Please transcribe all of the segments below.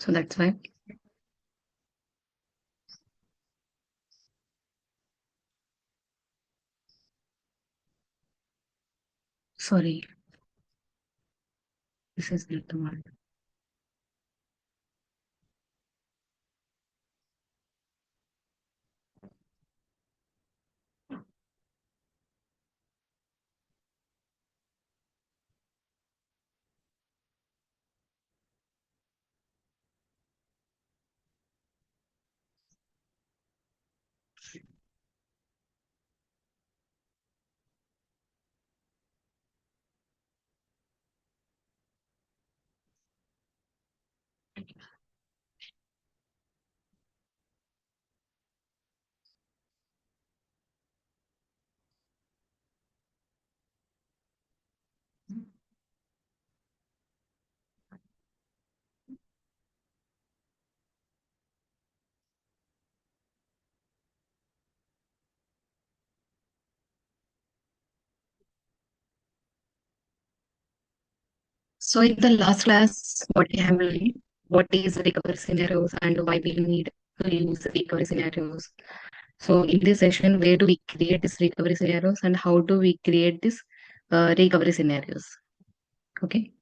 So that's why. Sorry, this is not the one. So in the last class, what we have learned, what is recovery scenarios and why we need to use recovery scenarios. So in this session, where do we create these recovery scenarios and how do we create these recovery scenarios? Okay.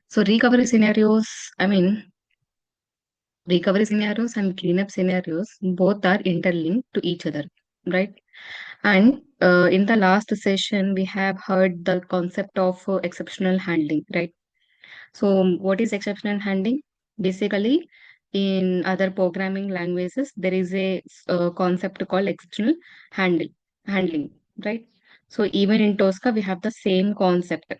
So recovery scenarios and cleanup scenarios both are interlinked to each other, right? And in the last session, we have heard the concept of exceptional handling, right? So, what is exceptional handling? Basically, in other programming languages, there is a concept called exceptional handling, right? So, even in Tosca, we have the same concept,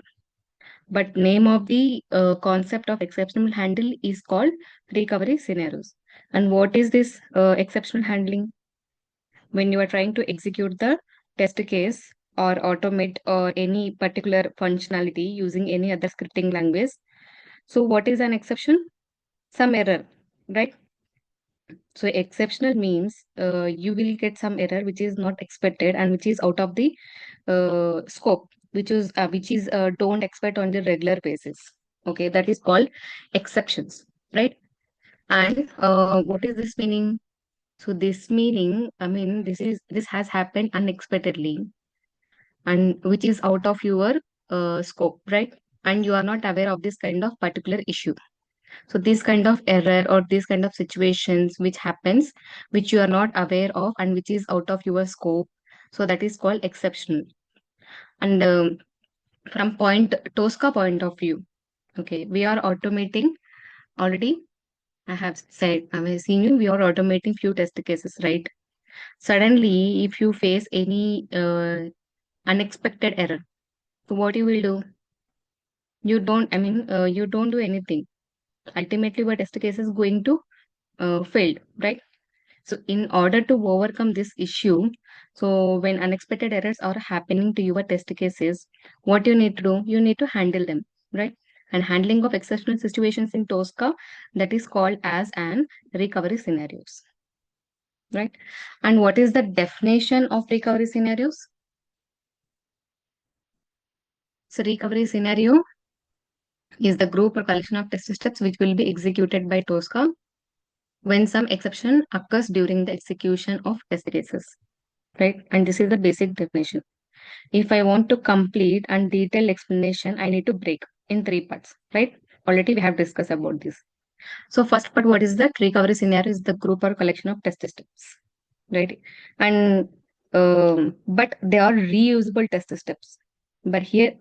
but name of the concept of exceptional handle is called recovery scenarios. And what is this exceptional handling? When you are trying to execute the test case or automate or any particular functionality using any other scripting language. So, what is an exception? Some error, right? So exceptional means you will get some error which is not expected and which is out of the scope, which is don't expect on the regular basis. Okay, that is called exceptions, right? And what is this meaning? So this meaning, this has happened unexpectedly and which is out of your scope, right? And you are not aware of this kind of particular issue. So this kind of error or this kind of situations which happens, which you are not aware of and which is out of your scope. So that is called exceptional. And from point Tosca point of view, okay, we are automating already. I have seen you. We are automating few test cases, right? Suddenly, if you face any unexpected error, so what you will do? You don't do anything. Ultimately, what test case is going to failed, right? So, in order to overcome this issue, so when unexpected errors are happening to your test cases, what you need to do? You need to handle them, right? And handling of exceptional situations in TOSCA, that is called as an recovery scenarios, right? And what is the definition of recovery scenarios? So, recovery scenario is the group or collection of test steps which will be executed by TOSCA when some exception occurs during the execution of test cases, right? And this is the basic definition. If I want to complete and detailed explanation, I need to break in three parts, right? Already we have discussed about this. So first part, what is that? Recovery scenario is the group or collection of test steps, right? And but they are reusable test steps. But here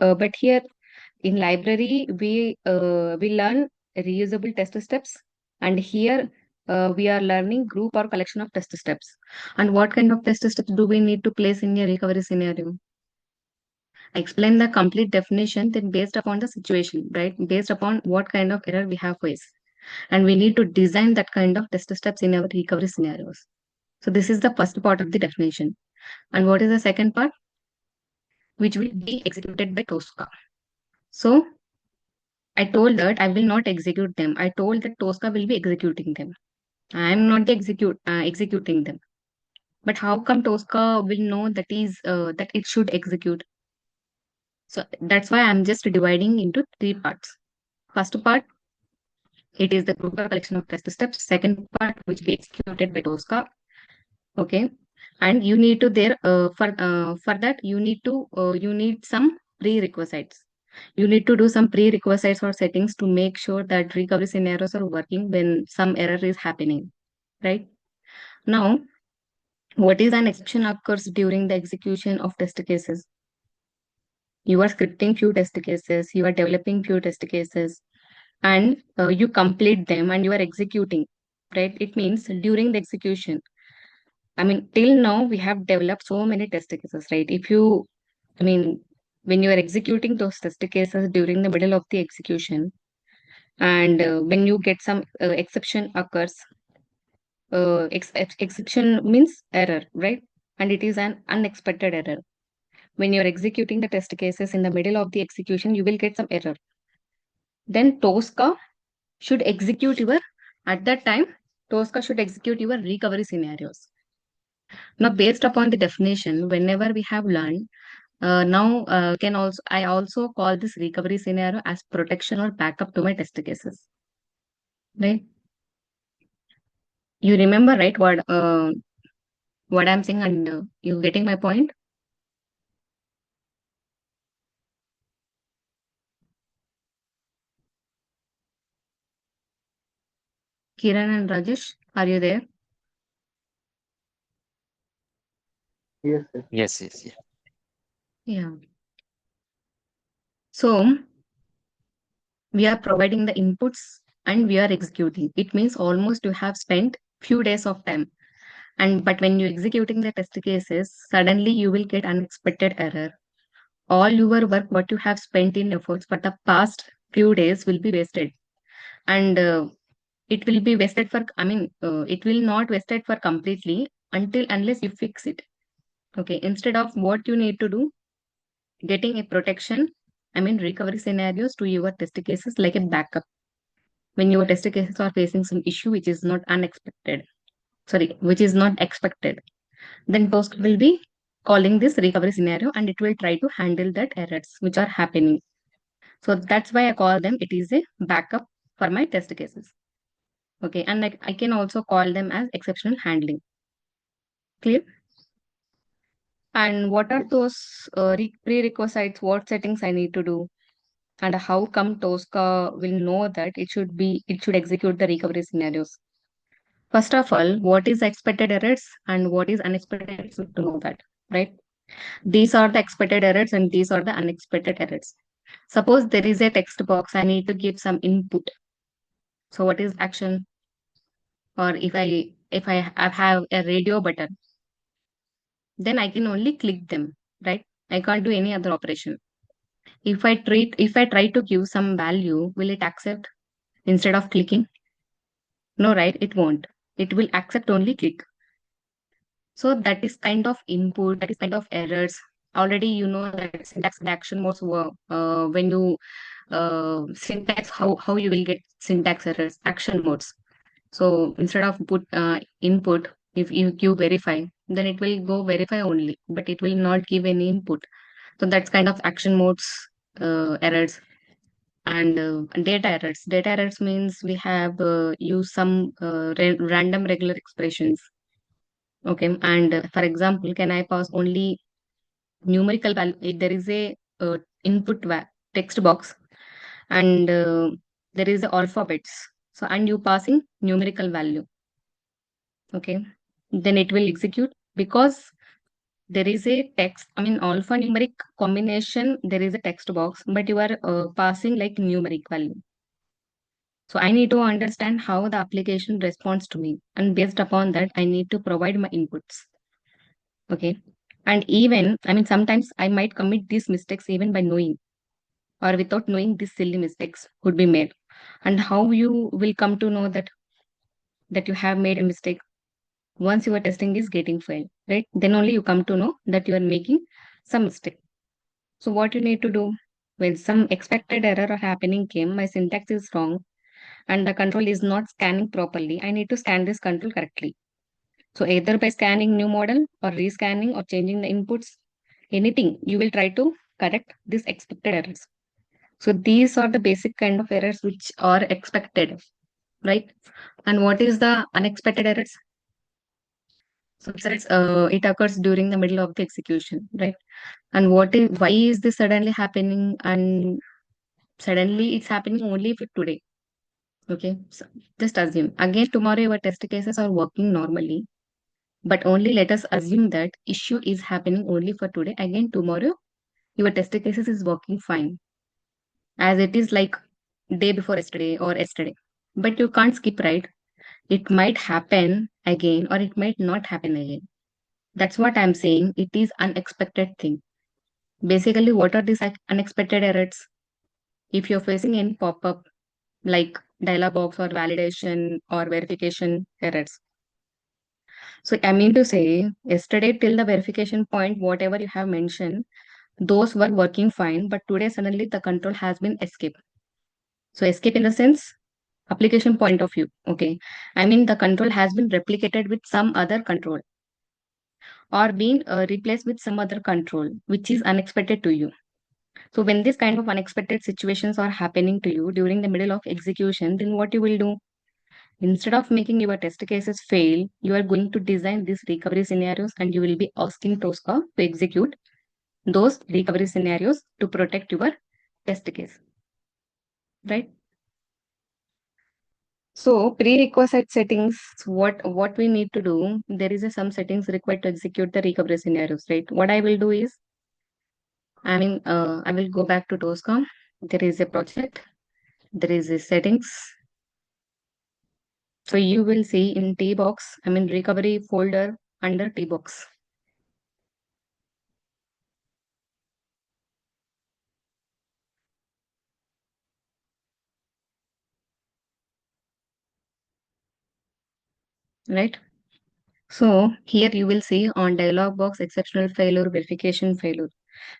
in library we learn reusable test steps, and here we are learning group or collection of test steps. And what kind of test steps do we need to place in a recovery scenario? Explain the complete definition, then based upon the situation, right? Based upon what kind of error we have faced. And we need to design that kind of test steps in our recovery scenarios. So this is the first part of the definition. And what is the second part? Which will be executed by TOSCA. So I told that I will not execute them. I told that TOSCA will be executing them. I am not executing them. But how come TOSCA will know that it should execute? So that's why I'm just dividing into three parts. First part, It is the group or collection of test steps. Second part, which be executed by TOSCA. Okay, and you need to there for that you need some prerequisites. You need to do some prerequisites or settings to make sure that recovery scenarios are working when some error is happening. Right now, what is an exception occurs during the execution of test cases? You are scripting few test cases, you are developing few test cases, and you complete them and you are executing. Right? It means during the execution. I mean, till now we have developed so many test cases, right? I mean, when you are executing those test cases during the middle of the execution, and when you get some exception occurs, exception means error, right? And it is an unexpected error. When you're executing the test cases in the middle of the execution, you will get some error. Then TOSCA should execute your, at that time, TOSCA should execute your recovery scenarios. Now, based upon the definition, whenever we have learned, now can also I also call this recovery scenario as protection or backup to my test cases. Right? You remember, right? What I'm saying, and you getting my point? Kiran and Rajesh, are you there? Yes, yes. Yes, yes, yeah. Yeah. So we are providing the inputs and we are executing. It means almost you have spent few days of time. And but when you're executing the test cases, suddenly you will get unexpected error. All your work, what you have spent in efforts for the past few days will be wasted. And it will be wasted for, it will not wasted for completely until unless you fix it. Okay. Instead of what you need to do, getting a protection, recovery scenarios to your test cases like a backup when your test cases are facing some issue which is not unexpected, sorry, which is not expected, then Toast will be calling this recovery scenario and it will try to handle that errors which are happening. So that's why I call them, it is a backup for my test cases. Okay, and like I can also call them as exceptional handling. Clear? And what are those prerequisites? What settings I need to do? And how come Tosca will know that it should execute the recovery scenarios? First of all, what is expected errors and what is unexpected errors to know that, right? These are the expected errors and these are the unexpected errors. Suppose there is a text box, I need to give some input. So what is action? Or if I have a radio button, then I can only click them, right? I can't do any other operation. If I try to give some value, will it accept instead of clicking? No, right? It won't. It will accept only click. So that is kind of input, that is kind of errors. Already you know that syntax and action modes were when you syntax how you will get syntax errors, action modes. So instead of put input, if you give verify, then it will go verify only, but it will not give any input. So that's kind of action modes errors. And data errors. Data errors means we have used some random regular expressions. Okay, and for example, can I pass only numerical value? If there is a text box and there is the alphabets. So, and you passing numerical value. Okay, then it will execute because there is a text. Alphanumeric combination. There is a text box, but you are passing like numeric value. So I need to understand how the application responds to me, and based upon that, I need to provide my inputs. Okay. And even, sometimes I might commit these mistakes even by knowing or without knowing these silly mistakes could be made. And how you will come to know that you have made a mistake once your testing is getting failed, right? Then only you come to know that you are making some mistake. So what you need to do when some expected error or happening came, my syntax is wrong and the control is not scanning properly. I need to scan this control correctly. So either by scanning new model or rescanning or changing the inputs, anything, you will try to correct these expected errors. So these are the basic kind of errors which are expected. right? And what is the unexpected errors? So it occurs during the middle of the execution, right? And why is this suddenly happening? And suddenly it's happening only for today. Okay, so just assume again tomorrow your test cases are working normally, but only let us assume that issue is happening only for today. Again tomorrow your test cases is working fine, as it is like day before yesterday or yesterday. But you can't skip, right? It might happen again or it might not happen again. That's what I'm saying. It is unexpected thing. Basically, what are these unexpected errors? If you're facing any pop-up like dialog box or validation or verification errors. So I mean to say, yesterday till the verification point, whatever you have mentioned, those were working fine, but today suddenly the control has been escaped. So escape in the sense application point of view. Okay. I mean the control has been replicated with some other control or been replaced with some other control, which is unexpected to you. So when this kind of unexpected situations are happening to you during the middle of execution, then what you will do? Instead of making your test cases fail, you are going to design these recovery scenarios and you will be asking TOSCA to execute those recovery scenarios to protect your test case, right? So prerequisite settings, what we need to do, there is some settings required to execute the recovery scenarios, right? What I will do is, I will go back to TOSCA. There is a project, there is a settings. So you will see in T box, recovery folder under T box, right? So here you will see on dialog box exceptional failure, verification failure.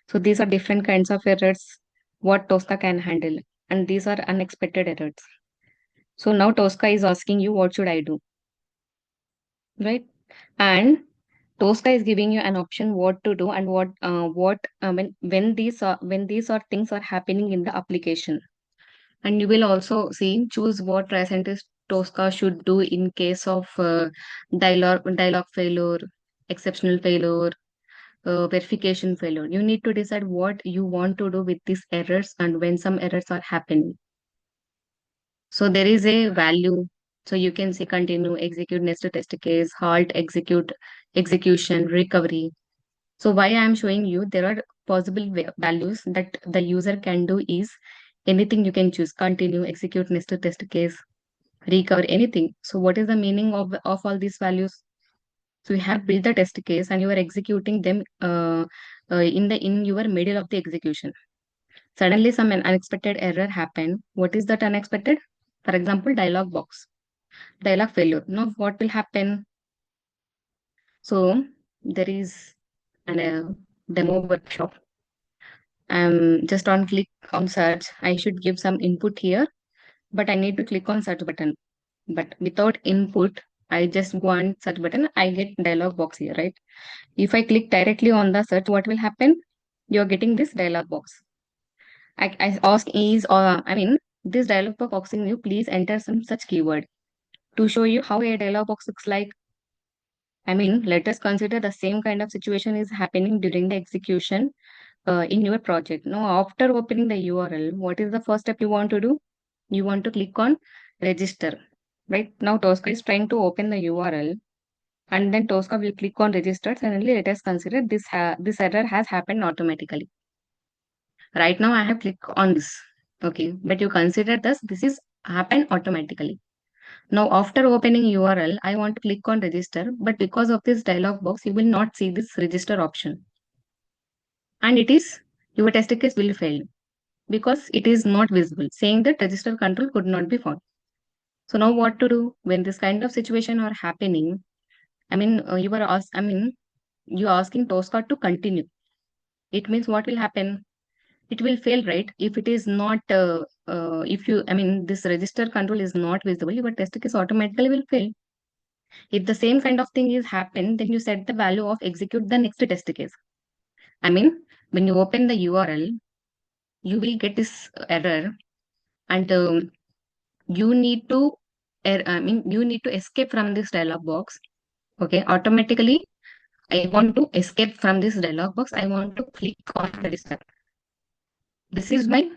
So these are different kinds of errors what TOSCA can handle, and these are unexpected errors. So now TOSCA is asking you what should I do, right? And TOSCA is giving you an option what to do and when these are things are happening in the application. And you will also see choose what scientist TOSCA should do in case of dialog failure, exceptional failure, verification failure. You need to decide what you want to do with these errors and when some errors are happening. So there is a value. So you can say continue, execute nested test case, halt, execution, recovery. So why I am showing you there are possible values that the user can do is anything you can choose, continue, execute nested test case, recover, anything. So what is the meaning of all these values? So you have built the test case and you are executing them in your middle of the execution. Suddenly some unexpected error happened. What is that unexpected? For example, dialog box, dialog failure. Now what will happen? So there is an demo workshop. Just on click on search, I should give some input here, but I need to click on search button. But without input, I just go on search button, I get dialog box here, right? If I click directly on the search, what will happen? You're getting this dialog box. I ask is, this dialog box asking you, please enter some such keyword to show you how a dialog box looks like. Let us consider the same kind of situation is happening during the execution in your project. Now, after opening the URL, what is the first step you want to do? You want to click on register, right? Now, TOSCA is trying to open the URL and then TOSCA will click on register. Suddenly, let us consider this error has happened automatically. Right now, I have clicked on this. Okay, but you consider this is happened automatically. Now, after opening URL, I want to click on register, but because of this dialog box, you will not see this register option. And it is your test case will fail because it is not visible, saying that register control could not be found. So now what to do when this kind of situation are happening? You are asking TOSCA to continue. It means what will happen? It will fail, right? If it is not, if you, this register control is not visible, your test case automatically will fail. If the same kind of thing is happen, then you set the value of execute the next test case. I mean, when you open the URL, you will get this error and you need to you need to escape from this dialog box. Okay, automatically, I want to escape from this dialog box. I want to click on register. This is my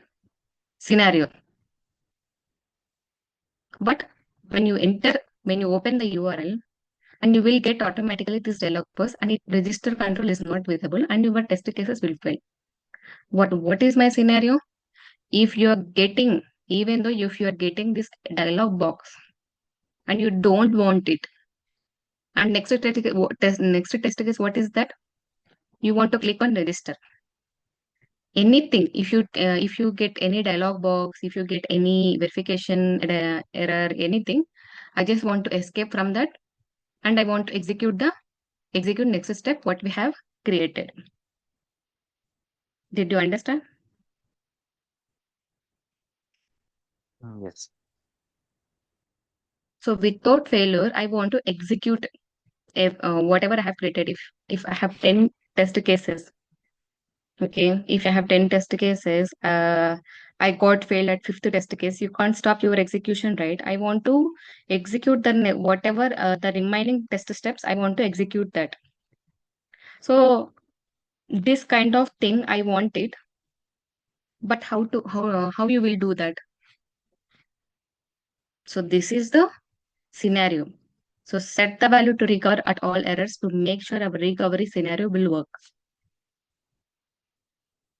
scenario. But when you open the URL, and you will get automatically this dialog box, and it register control is not visible, and your test cases will fail. What is my scenario? If you are getting, even though if you are getting this dialog box and you don't want it, and next test case, what is that? You want to click on register. Anything, if you get any dialog box, if you get any verification error, anything, I just want to escape from that, and I want to execute next step what we have created. Did you understand? Yes. So without failure, I want to execute whatever I have created. If I have 10 test cases, okay, if I have 10 test cases, I got failed at fifth test case. You can't stop your execution, right? I want to execute whatever the remaining test steps. I want to execute that. So this kind of thing I want it, but how you will do that? So this is the scenario. So set the value to recover at all errors to make sure our recovery scenario will work.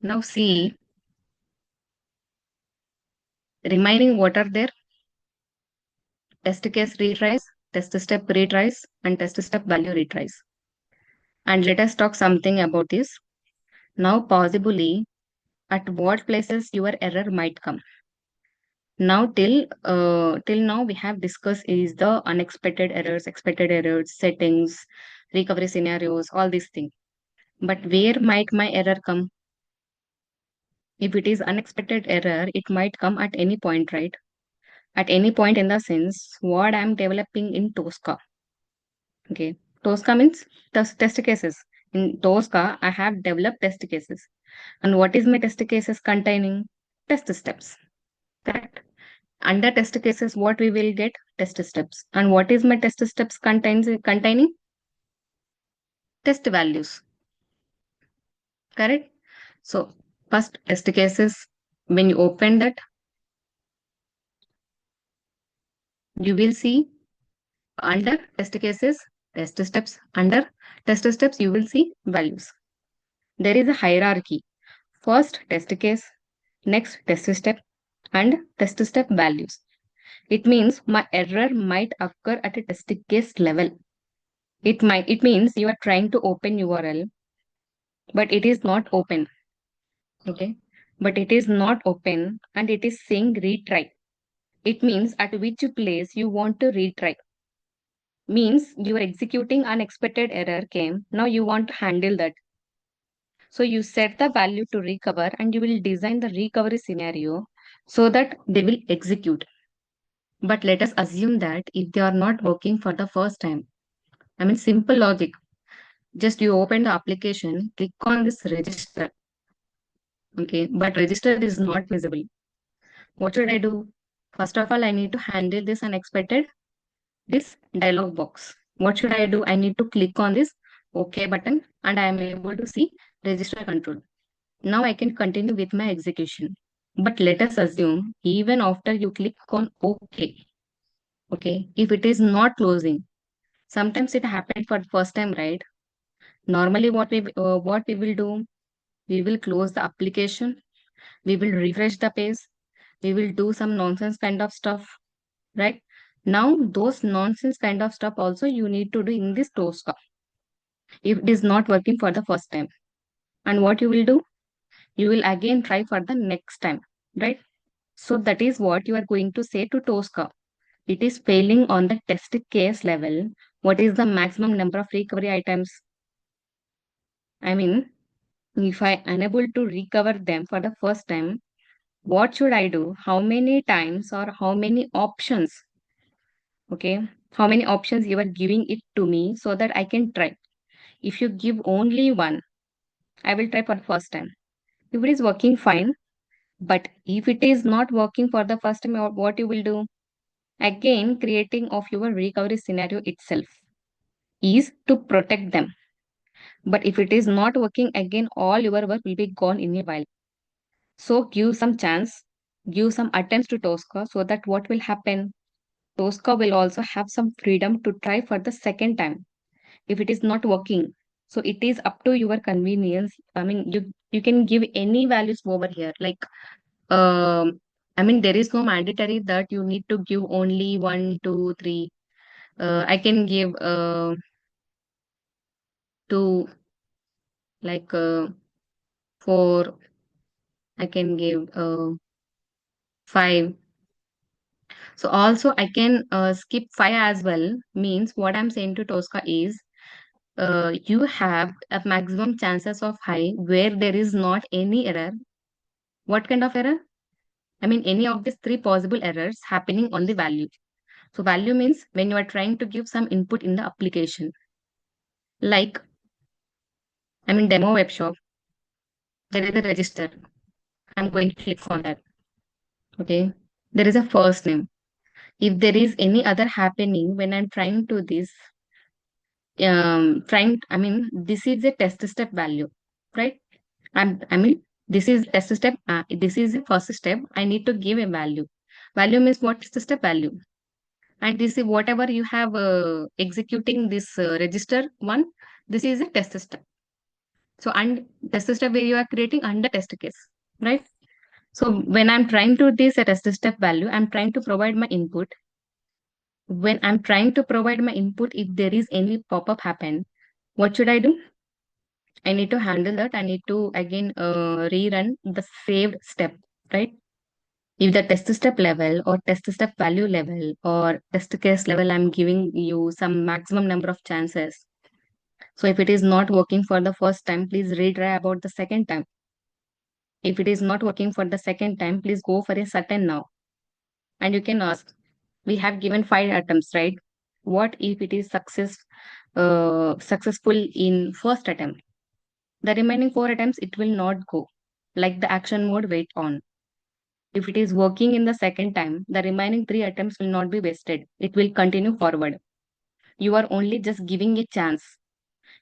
Now see, remaining what are there? Test case retries, test step retries, and test step value retries. And let us talk something about this. Now possibly at what places your error might come. Now till now we have discussed is the unexpected errors, expected errors, settings, recovery scenarios, all these things. But where might my error come? If it is unexpected error, it might come at any point, right? At any point in the sense, what I'm developing in TOSCA. Okay. TOSCA means test cases. In TOSCA, I have developed test cases. And what is my test cases containing? Test steps. Correct. Under test cases, what we will get? Test steps. And what is my test steps containing? Test values. Correct. So first test cases, when you open that, you will see under test cases, test steps. Under test steps, you will see values. There is a hierarchy. First test case, next test step, and test step values. It means my error might occur at a test case level. It means you are trying to open URL, but it is not open. Okay. But it is not open and it is saying retry. It means at which place you want to retry. Means you are executing unexpected error came. Now you want to handle that. So you set the value to recover and you will design the recovery scenario so that they will execute. But let us assume that if they are not working for the first time, I mean, simple logic. Just you open the application, click on this register. Okay, but register is not visible. What should I do? First of all, I need to handle this unexpected, this dialog box. What should I do? I need to click on this OK button and I am able to see register control. Now I can continue with my execution. But let us assume even after you click on OK, okay, if it is not closing, sometimes it happened for the first time, right? Normally, what we will do, we will close the application, we will refresh the page, we will do some nonsense kind of stuff, right? Now, those nonsense kind of stuff also you need to do in this TOSCA if it is not working for the first time. And what you will do? You will again try for the next time, right? So that is what you are going to say to TOSCA. It is failing on the test case level. What is the maximum number of recovery items? I mean, if I unable to recover them for the first time, what should I do? How many times or how many options? Okay, how many options you are giving it to me so that I can try. If you give only one, I will try for the first time. If it is working fine, but if it is not working for the first time, what you will do? Again, creating of your recovery scenario itself is to protect them. But if it is not working, again, all your work will be gone in a while. So give some chance, give some attempts to TOSCA so that what will happen? TOSCA will also have some freedom to try for the second time if it is not working. So it is up to your convenience. I mean, you can give any values over here. Like, I mean, there is no mandatory that you need to give only one, two, three. I can give two, like four. I can give five. So also I can skip five as well. Means what I'm saying to Tosca is you have a maximum chances of high where there is not any error. What kind of error? I mean any of these three possible errors happening on the value. So value means when you are trying to give some input in the application. Like I mean demo web shop, there is a register. I'm going to click on that. Okay. There is a first name. If there is any other happening when I'm trying to this, I mean, this is a test step value, right? I mean, this is test step. This is the first step. I need to give a value. Value means what is the step value? And this is whatever you have executing this register one. This is a test step. So, and test step where you are creating under test case, right? So, when I'm trying to this a test step value, I'm trying to provide my input. When I'm trying to provide my input, if there is any pop-up happen, what should I do? I need to handle that. I need to again rerun the saved step, right? If the test step level or test step value level or test case level, I'm giving you some maximum number of chances. So if it is not working for the first time, please retry about the second time. If it is not working for the second time, please go for a certain now. And you can ask, we have given five attempts, right? What if it is successful in first attempt? The remaining four attempts, it will not go. Like the action mode, wait on. If it is working in the second time, the remaining three attempts will not be wasted. It will continue forward. You are only just giving a chance.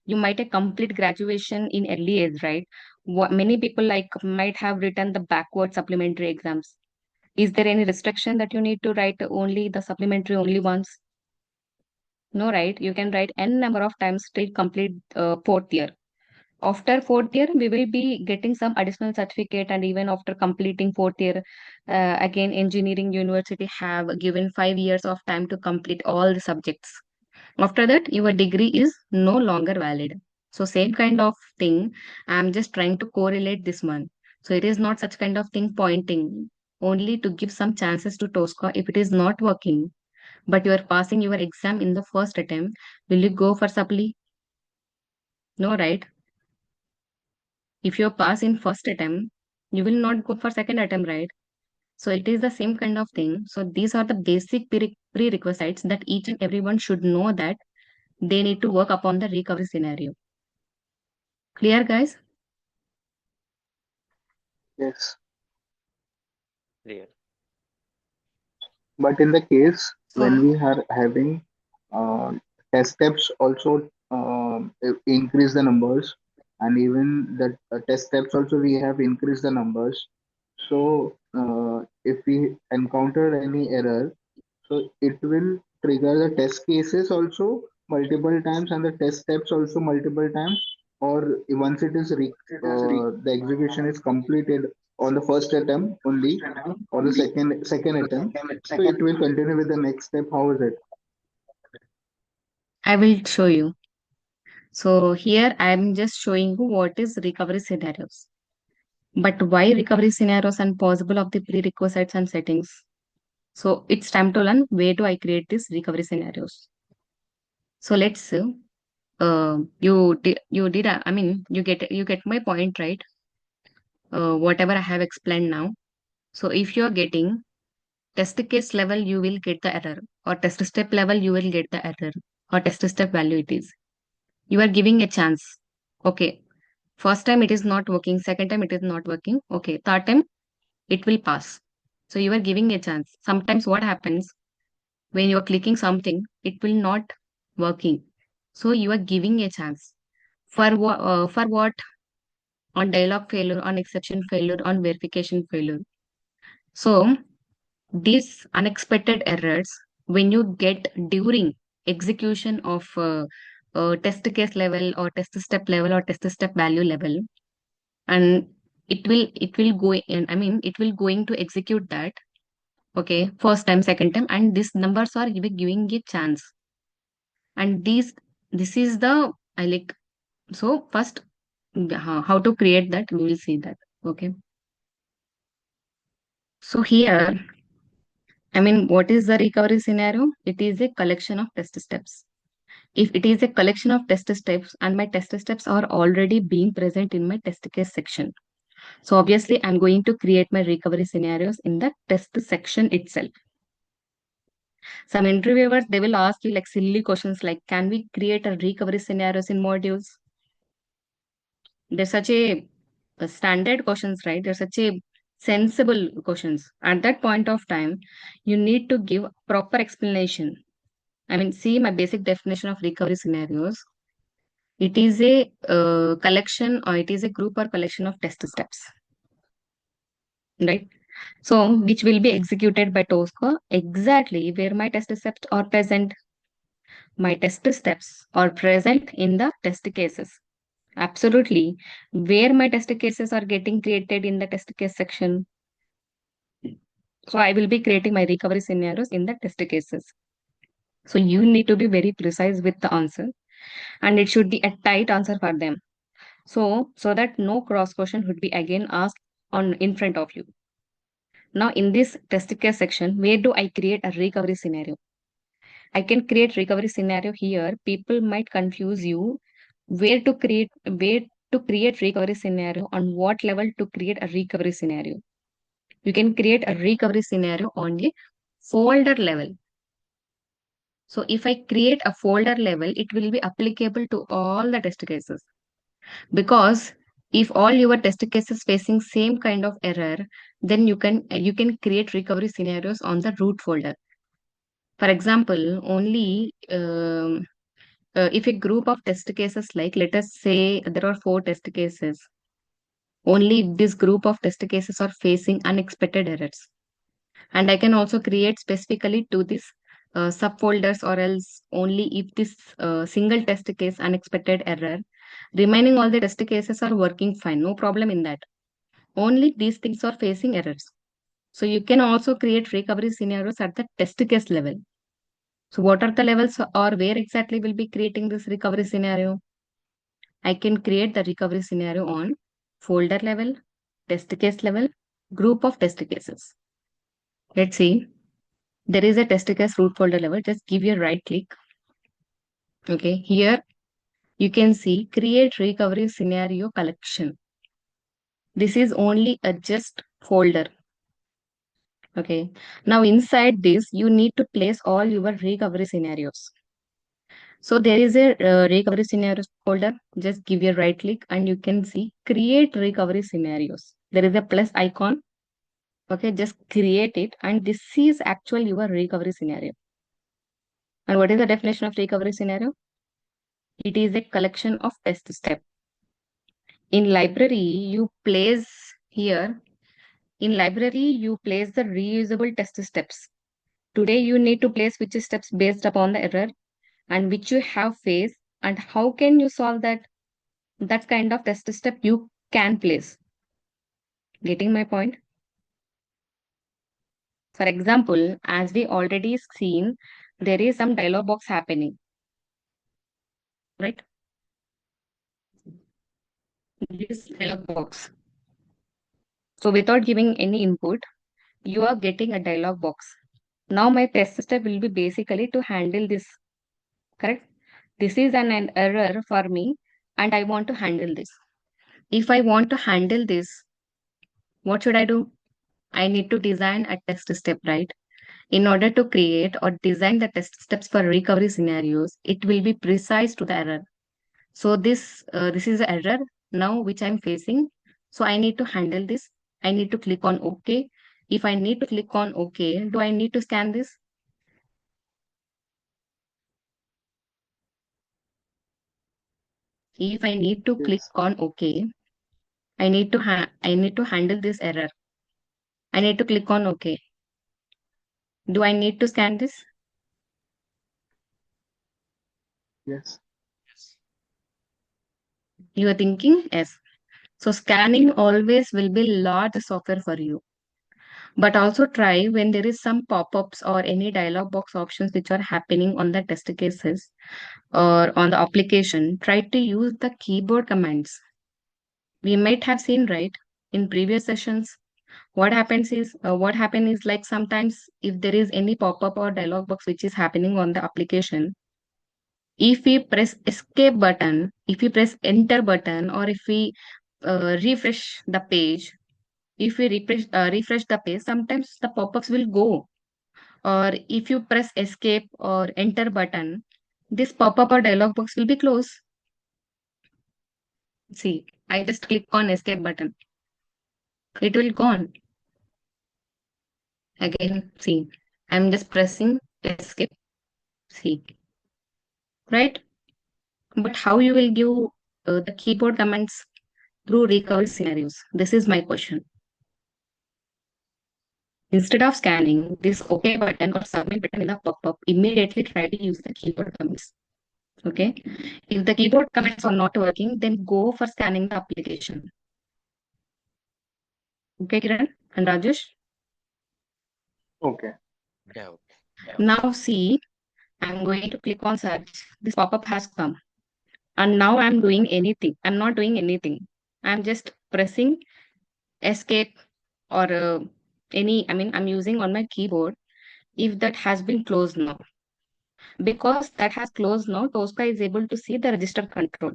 You might have complete graduation in early age, right? Many people like might have written the backward supplementary exams. Is there any restriction that you need to write only the supplementary only once? No, right? You can write n number of times till complete fourth year. After fourth year, we will be getting some additional certificate, and even after completing fourth year, again, engineering university have given 5 years of time to complete all the subjects. After that, your degree is no longer valid. So same kind of thing. I'm just trying to correlate this one. So it is not such kind of thing pointing only to give some chances to TOSCA. If it is not working, but you are passing your exam in the first attempt, will you go for supply? No, right? If you pass in first attempt, you will not go for second attempt, right? So it is the same kind of thing. So these are the basic prerequisites that each and everyone should know that they need to work upon the recovery scenario. Clear, guys? Yes. Clear. But in the case when So we are having uh, test steps also increase the numbers, and even the test steps also we have increased the numbers. So if we encounter any error, so it will trigger the test cases also multiple times and the test steps also multiple times. Or once it is the execution is completed on the first attempt only, or the second attempt, so it will continue with the next step. How is it? I will show you. So here I am just showing you what is recovery scenarios. But why recovery scenarios and possible of the prerequisites and settings? So it's time to learn where do I create these recovery scenarios. So let's say I mean you get my point, right? Whatever I have explained now. So if you're getting test case level, you will get the error, or test step level, you will get the error, or test step value it is. You are giving a chance. Okay, first time it is not working, second time it is not working. Okay, third time it will pass. So you are giving a chance. Sometimes what happens? When you're clicking something, it will not working. So you are giving a chance. For what? On dialog failure, on exception failure, on verification failure. So these unexpected errors, when you get during execution of test case level or test step level or test step value level, and it will go in, I mean it will going to execute that, okay, first time, second time, and these numbers are giving a chance. And this is the I like. So first, how to create that, we will see that. Okay. So here, I mean, what is the recovery scenario? It is a collection of test steps. If it is a collection of test steps and my test steps are already being present in my test case section, so obviously I'm going to create my recovery scenarios in the test section itself. Some interviewers, they will ask you like silly questions like, can we create a recovery scenarios in modules? They're such a standard questions, right? They're such a sensible questions. At that point of time, you need to give proper explanation. I mean, see my basic definition of recovery scenarios. It is a collection, or it is a group or collection of test steps, right? So, which will be executed by TOSCA exactly where my test steps are present. My test steps are present in the test cases. Absolutely. Where my test cases are getting created in the test case section. So I will be creating my recovery scenarios in the test cases. So you need to be very precise with the answer, and it should be a tight answer for them. So that no cross question would be again asked on in front of you. Now in this test case section, where do I create a recovery scenario? I can create recovery scenario here. People might confuse you where to create recovery scenario, on what level to create a recovery scenario. You can create a recovery scenario on a folder level. So if I create a folder level, it will be applicable to all the test cases. Because if all your test cases facing same kind of error, then you can create recovery scenarios on the root folder. For example, only if a group of test cases, like let us say there are 4 test cases, only if this group of test cases are facing unexpected errors. And I can also create specifically to this subfolders, or else only if this single test case unexpected error, remaining all the test cases are working fine, no problem in that. Only these things are facing errors. So you can also create recovery scenarios at the test case level. So what are the levels, or where exactly will be creating this recovery scenario? I can create the recovery scenario on folder level, test case level, group of test cases. Let's see. There is a test case root folder level. Just give your right click. Okay. Here you can see create recovery scenario collection. This is only a just folder. Okay. Now inside this, you need to place all your recovery scenarios. So there is a recovery scenarios folder. Just give your right click and you can see create recovery scenarios. There is a plus icon. Okay, just create it, and this is actually your recovery scenario. And what is the definition of recovery scenario? It is a collection of test steps. In library, you place here, in library, you place the reusable test steps. Today, you need to place which steps based upon the error and which you have faced, and how can you solve that? That kind of test step you can place. Getting my point? For example, as we already seen, there is some dialog box happening, right? This dialog box. So without giving any input, you are getting a dialog box. Now my test step will be basically to handle this, correct? This is an error for me and I want to handle this. If I want to handle this, what should I do? I need to design a test step, right? In order to create or design the test steps for recovery scenarios, it will be precise to the error. So this is the error now which I'm facing. So I need to handle this. I need to click on OK. If I need to click on OK, do I need to scan this? If I need to click Yes. on OK, I need to handle this error. I need to click on OK. Do I need to scan this? Yes. You are thinking yes. So scanning always will be large software for you. But also try when there is some pop-ups or any dialog box options which are happening on the test cases or on the application, try to use the keyboard commands. We might have seen, right, in previous sessions, what happen is like sometimes if there is any pop-up or dialog box which is happening on the application, if we press escape button, if we press enter button, or if we refresh the page, if we refresh the page, sometimes the pop-ups will go. Or if you press escape or enter button, this pop-up or dialog box will be closed. See, I just click on escape button. It will gone. Again, see, I'm just pressing escape. See, right? But how you will give the keyboard commands through recovery scenarios? This is my question. Instead of scanning this OK button or submit button in the pop-up, immediately try to use the keyboard commands. Okay. If the keyboard commands are not working, then go for scanning the application. Okay, Kiran and Rajesh. Okay. Yeah. Okay. Now see, I'm going to click on search. This pop-up has come. And now I'm doing anything. I'm not doing anything. I'm just pressing escape or I'm using on my keyboard if that has been closed now. Because that has closed now, TOSCA is able to see the register control.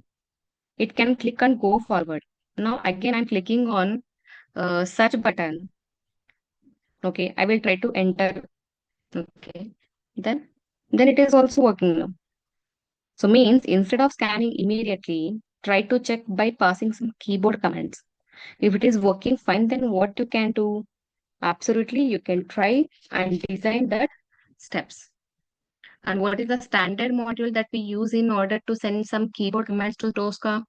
It can click and go forward. Now again, I'm clicking on search button. Okay, I will try to enter. Okay, then it is also working now. So means instead of scanning immediately, try to check by passing some keyboard commands. If it is working fine, then what you can do? Absolutely, you can try and design that steps. And what is the standard module that we use in order to send some keyboard commands to TOSCA?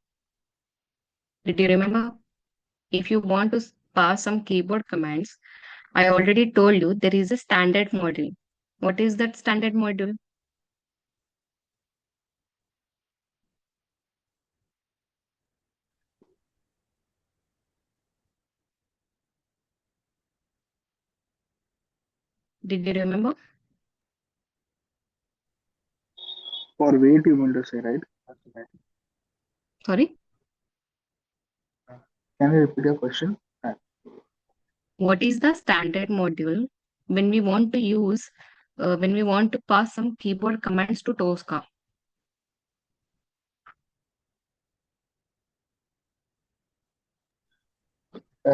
Did you remember? If you want to pass some keyboard commands, I already told you there is a standard module. What is that standard module? Did you remember? For wait, you mean to say, right? Sorry? Can you repeat your question? What is the standard module when we want to when we want to pass some keyboard commands to TOSCA?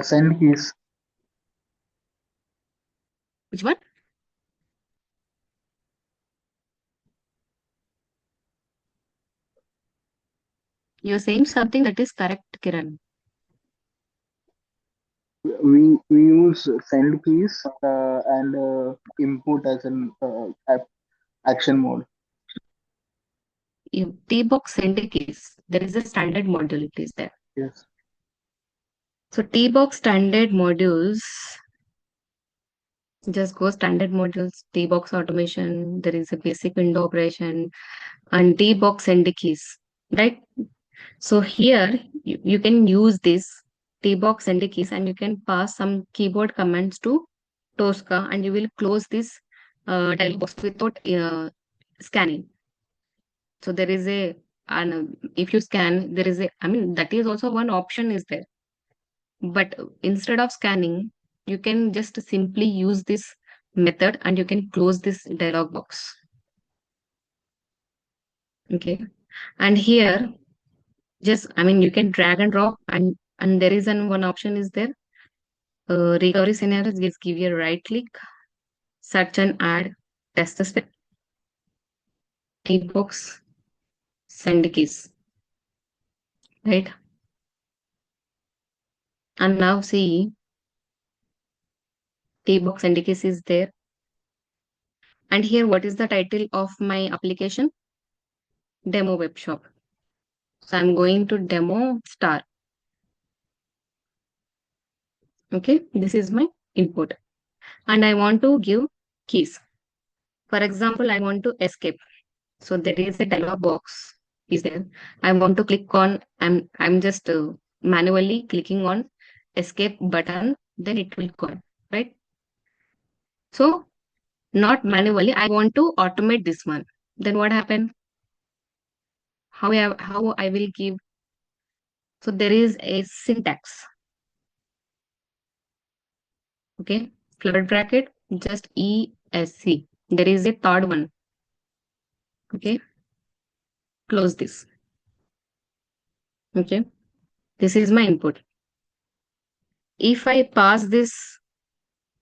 Send keys. Which one? You're saying something that is correct, Kiran. We use send keys and input as an action mode. If T-box send a case, there is a standard module, it is there. Yes. So T-box standard modules, just go standard modules, T-box automation, there is a basic window operation, and T-box send keys, right? So here you can use this T-box send keys and you can pass some keyboard commands to TOSCA and you will close this dialog box without scanning. So there is and if you scan, there is that is also one option is there. But instead of scanning, you can just simply use this method and you can close this dialog box. Okay. And here, just, you can drag and drop and there is one option is there. Recovery scenarios, just give you a right click, search and add test step, box, send keys, right? And now see, box send keys is there. And here, what is the title of my application? Demo web shop. So I'm going to demo star. Okay, this is my input. And I want to give keys. For example, I want to escape. So there is a dialog box is there. I want to click on, I'm just manually clicking on escape button, then it will go, right? So not manually, I want to automate this one. Then what happened? How I will give? So there is a syntax. Okay, flood bracket, just ESC. There is a third one. Okay, close this. Okay, this is my input. If I pass this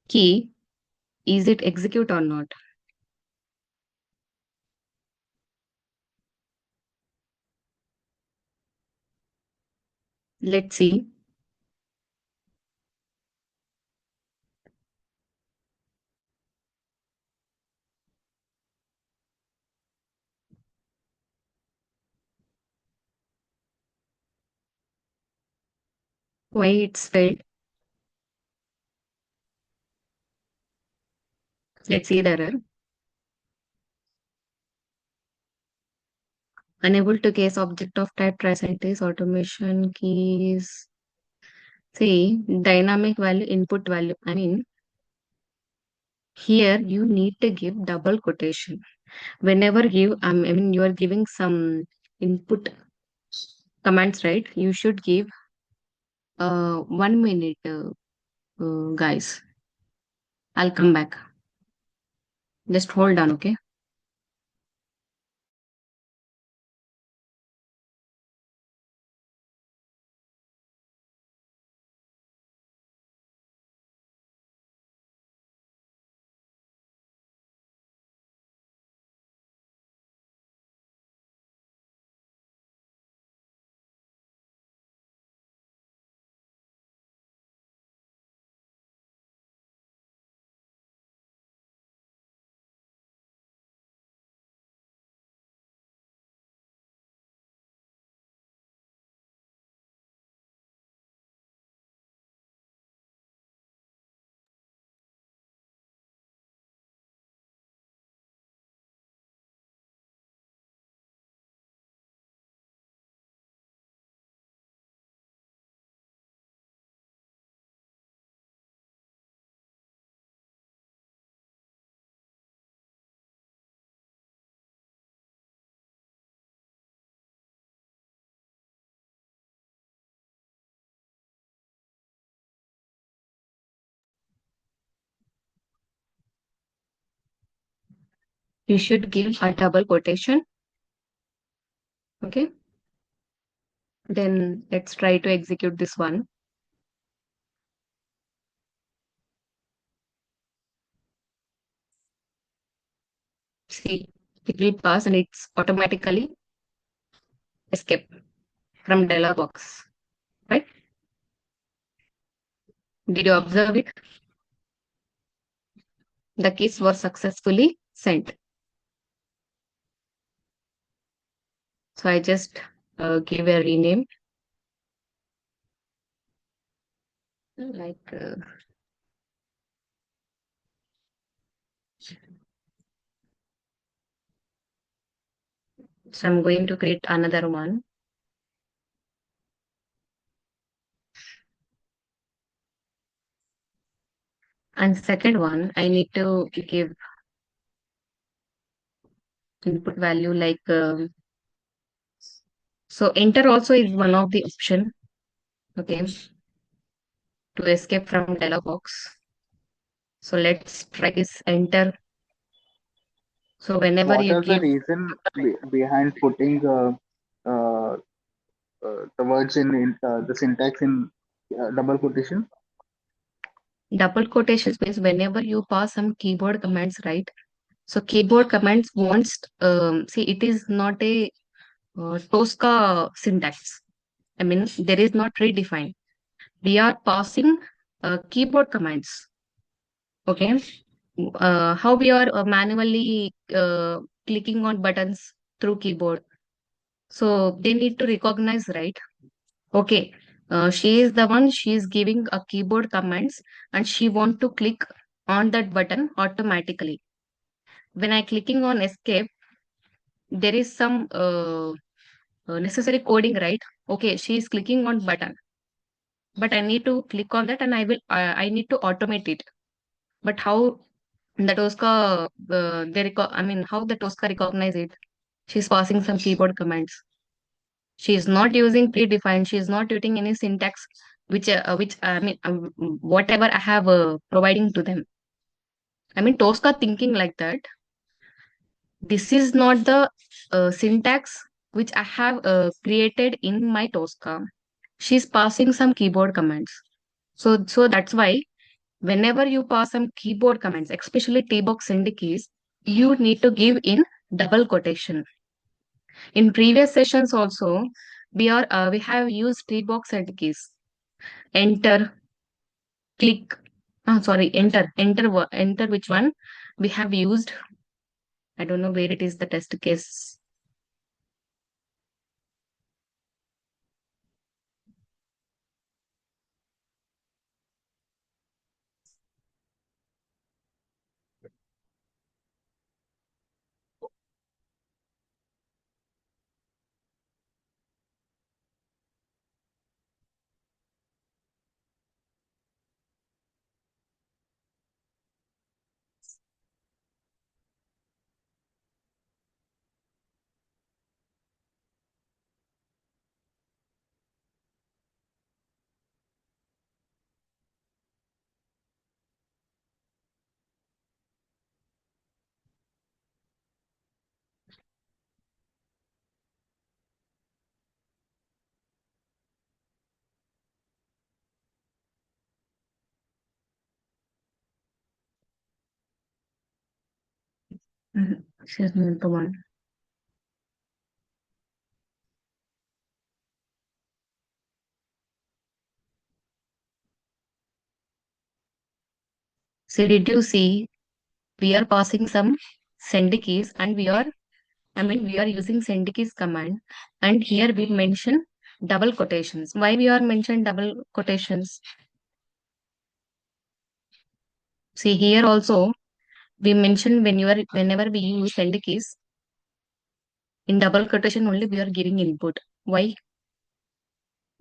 key, is it execute or not? Let's see. Why it's failed. Let's see the error. Unable to case object of type tricentis automation keys. See, dynamic value, input value. I mean, here you need to give double quotation. Whenever you, I mean, you are giving some input commands, right? You should give 1 minute, guys. I'll come back. Just hold on, okay? You should give a double quotation, okay? Then let's try to execute this one. See, it will pass and it's automatically escape from dialog box, right? Did you observe it? The keys were successfully sent. So I just give a rename like so I'm going to create another one. And second one, I need to give input value like so enter also is one of the option. Okay, to escape from dialog box. So let's try this enter. So whenever What you is the give reason behind putting uh, the words in the syntax in double quotation? double quotations means whenever you pass some keyboard commands, right? So keyboard commands wants see it is not a TOSCA syntax. I mean there is not redefined. We are passing keyboard commands. Okay, how we are manually clicking on buttons through keyboard. So they need to recognize, right? Okay, she is the one, she is giving a keyboard commands and she want to click on that button automatically. When I clicking on escape, there is some necessary coding, right? Okay, she is clicking on button, but I need to click on that and I need to automate it. But how the Tosca, I mean, how the Tosca recognize it? She's passing some keyboard commands. She is not using predefined. She is not using any syntax, which I mean, whatever I have providing to them. I mean, Tosca thinking like that. This is not the syntax which I have created in my Tosca. She's passing some keyboard commands. So that's why whenever you pass some keyboard commands, especially T-box keys, you need to give in double quotation. In previous sessions also, we have used T-box keys. Enter, click. Sorry, enter. Which one we have used? I don't know where it is. The test case. She's not the one. So did you see? We are passing some send keys and we are using send keys command, and here we mention double quotations. Why we are mention double quotations? See here also we mention whenever we use send keys in double quotation only we are giving input. Why?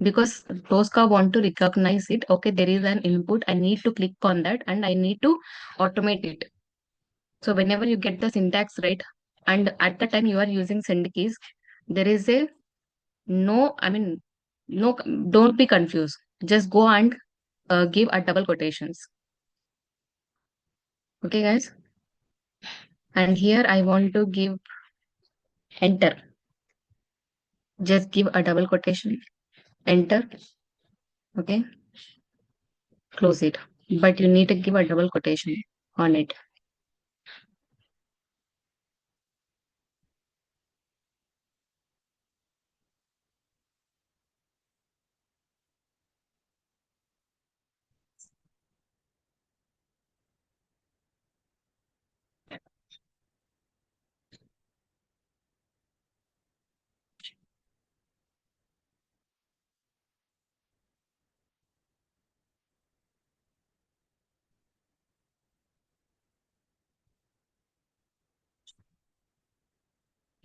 Because Tosca want to recognize it. Okay, there is an input. I need to click on that and I need to automate it. So whenever you get the syntax right, and at the time you are using send keys, there is a no, I mean, no, don't be confused. Just go and give a double quotations. Okay, guys. And here I want to give enter. Just give a double quotation. Enter. Okay, close it. But you need to give a double quotation on it.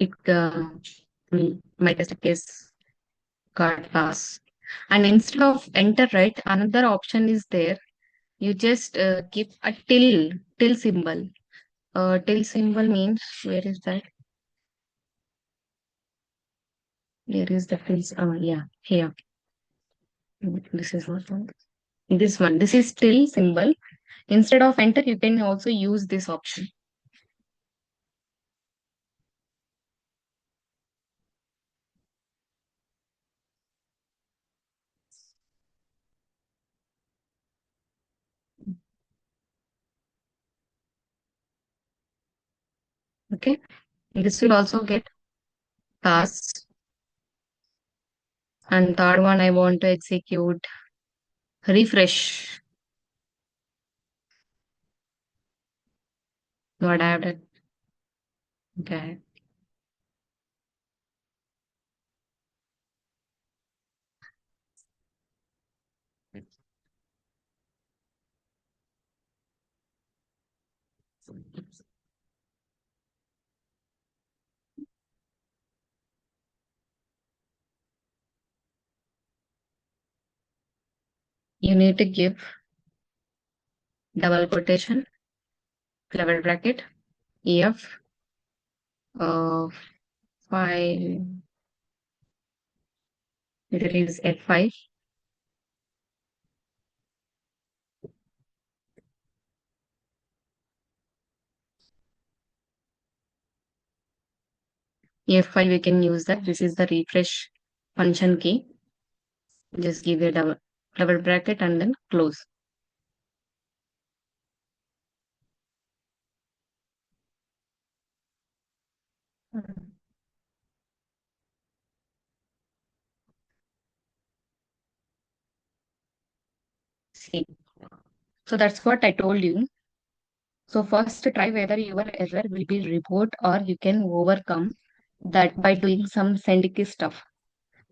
It my test case got pass. And instead of enter, right, another option is there. You just keep a till symbol. Till symbol means where is that? There is the till. Yeah, here. This is not one. This one. This is till symbol. Instead of enter, you can also use this option. Okay. This will also get passed. And third one, I want to execute refresh. What I have done. Okay. Mm. You need to give double quotation, level bracket, F, file, it is F5, F5 we can use that. This is the refresh function key. Just give a double bracket and then close. See, so that's what I told you. So first try whether your error will be report or you can overcome that by doing some syndicate stuff.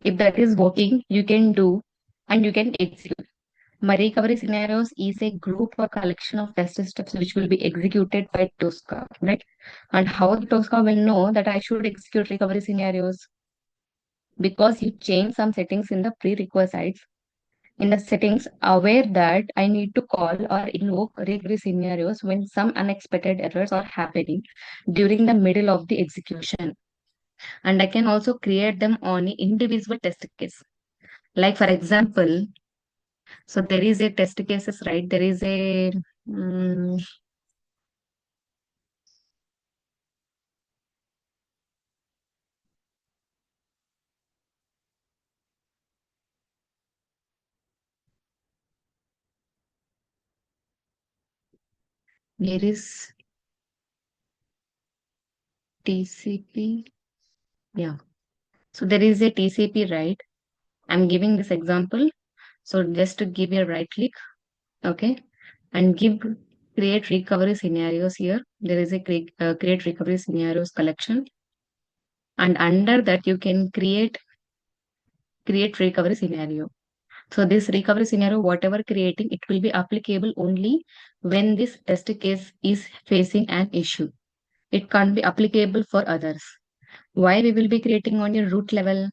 If that is working, you can do and you can execute. My recovery scenarios is a group or collection of test steps which will be executed by TOSCA, right? And how the TOSCA will know that I should execute recovery scenarios? Because you change some settings in the prerequisites. In the settings, aware that I need to call or invoke recovery scenarios when some unexpected errors are happening during the middle of the execution. And I can also create them on an individual test case. Like for example, so there is a test cases, right? Mm, there is TCP. Yeah. So there is a TCP, right? I'm giving this example. So just to give a right click, okay, and give create recovery scenarios here. There is a create recovery scenarios collection, and under that you can create recovery scenario. So this recovery scenario, whatever creating, it will be applicable only when this test case is facing an issue. It can't be applicable for others. Why we will be creating on your root level?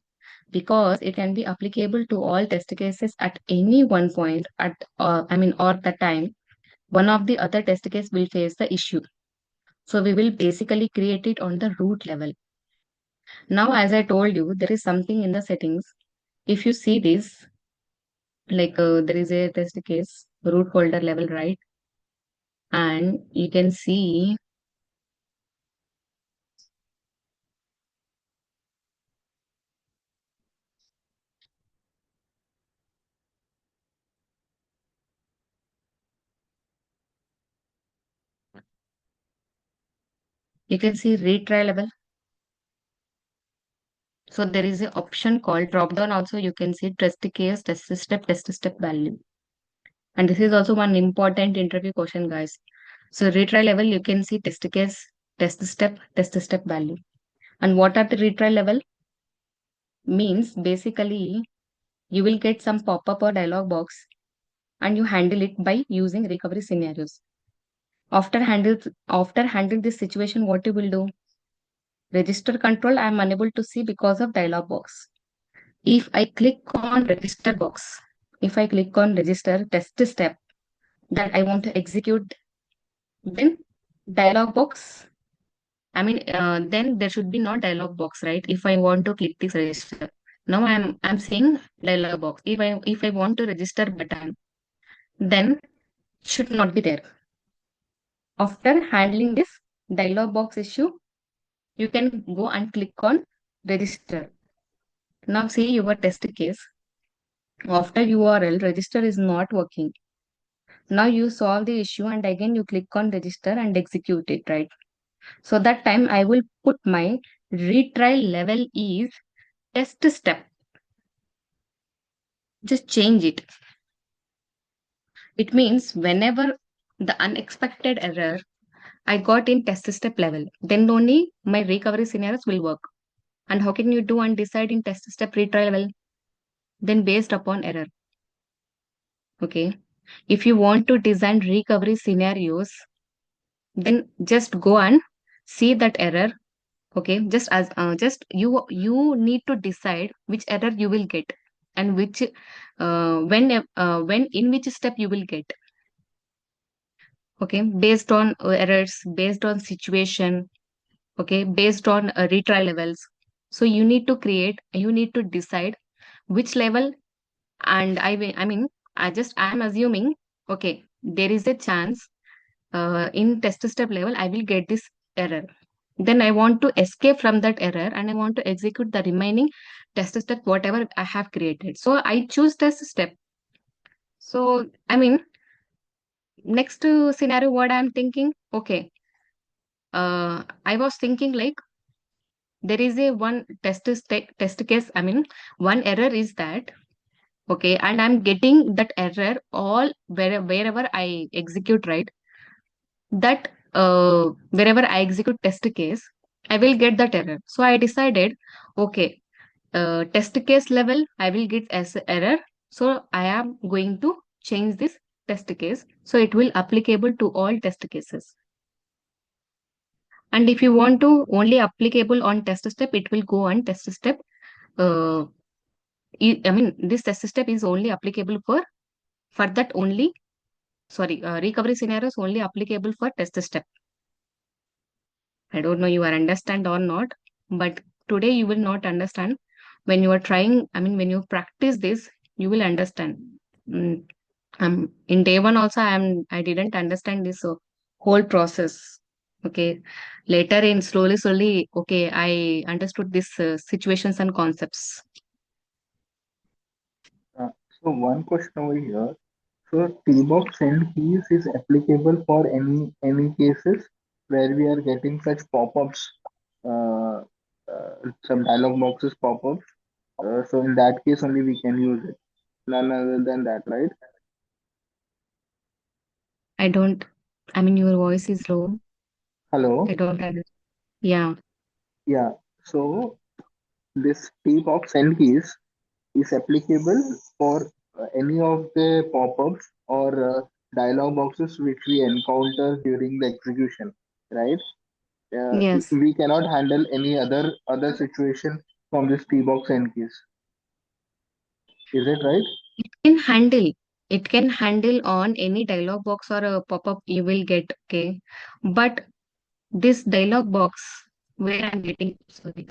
Because it can be applicable to all test cases at any one point at or the time one of the other test case will face the issue. So we will basically create it on the root level. Now, as I told you, there is something in the settings. If you see this, like there is a test case root folder level, right? And you can see retry level. So there is an option called drop down. Also, you can see test step value. And this is also one important interview question, guys. So retry level, you can see test case, test step value. And what are the retry level? Means basically you will get some pop-up or dialog box and you handle it by using recovery scenarios. After handle this situation, what you will do? Register control, I am unable to see because of dialog box. If I click on register box, if I click on register test step that I want to execute, then dialog box, then there should be no dialog box, right? If I want to click this register. Now I'm seeing dialog box. If I want to register button, then should not be there. After handling this dialog box issue, you can go and click on register. Now see your test case. After URL, register is not working. Now you solve the issue and again you click on register and execute it, right? So that time I will put my retry level is test step. Just change it. It means whenever the unexpected error I got in test step level, then only my recovery scenarios will work. And how can you do and decide in test step retry level? Then based upon error. Okay. If you want to design recovery scenarios, then just go and see that error. Okay, just you need to decide which error you will get, and which when in which step you will get. Okay, based on errors, based on situation. Okay, based on retry levels. So you need to decide which level. And I'm assuming, okay, there is a chance in test step level I will get this error. Then I want to escape from that error and I want to execute the remaining test step whatever I have created. So I choose test step. So next scenario what I'm thinking, okay, I was thinking like there is a one test case. One error is that, okay, and I'm getting that error all wherever I execute, right? That wherever I execute test case, I will get that error. So I decided, okay, test case level, I will get as error. So I am going to change this test case. So it will applicable to all test cases. And if you want to only applicable on test step, it will go on test step. Uh, this test step is only applicable for that only. Sorry, recovery scenarios only applicable for test step. I don't know you are understand or not, but today you will not understand. When you are trying, when you practice this, you will understand. Mm, in day one also, I didn't understand this whole process. Okay, later in slowly, okay, I understood these situations and concepts. Uh, so one question over here. So T-box send keys is applicable for any cases where we are getting such pop-ups, uh, some dialog boxes pop-ups. So in that case only we can use it. None other than that, right? I don't. Your voice is low. I Hello. don't understand. Yeah. Yeah. So this T-box send keys is applicable for any of the pop-ups or dialog boxes which we encounter during the execution, right? Yes. We cannot handle any other situation from this T-box end case. Is it right? Can handle it can handle on any dialog box or a pop-up you will get, okay, but this dialog box where I'm getting, sorry,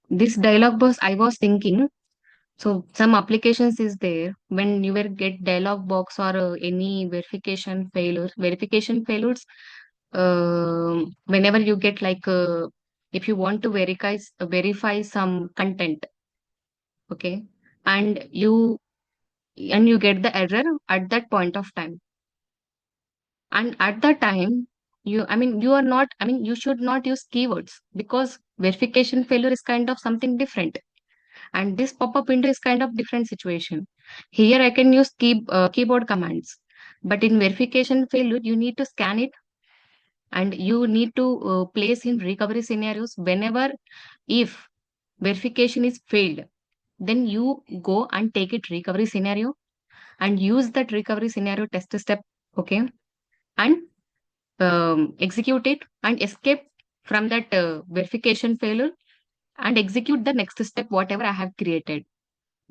this dialog box I was thinking, so some applications is there when you will get dialog box or any verification failures, whenever you get like if you want to verify some content, okay, and you get the error at that point of time. And at that time, you are not, you should not use keywords because verification failure is kind of something different. And this pop-up window is kind of different situation. Here I can use keyboard commands. But in verification failure, you need to scan it and you need to place in recovery scenarios whenever if verification is failed, then you go and take it recovery scenario and use that recovery scenario test step, okay, and execute it and escape from that verification failure and execute the next step whatever I have created.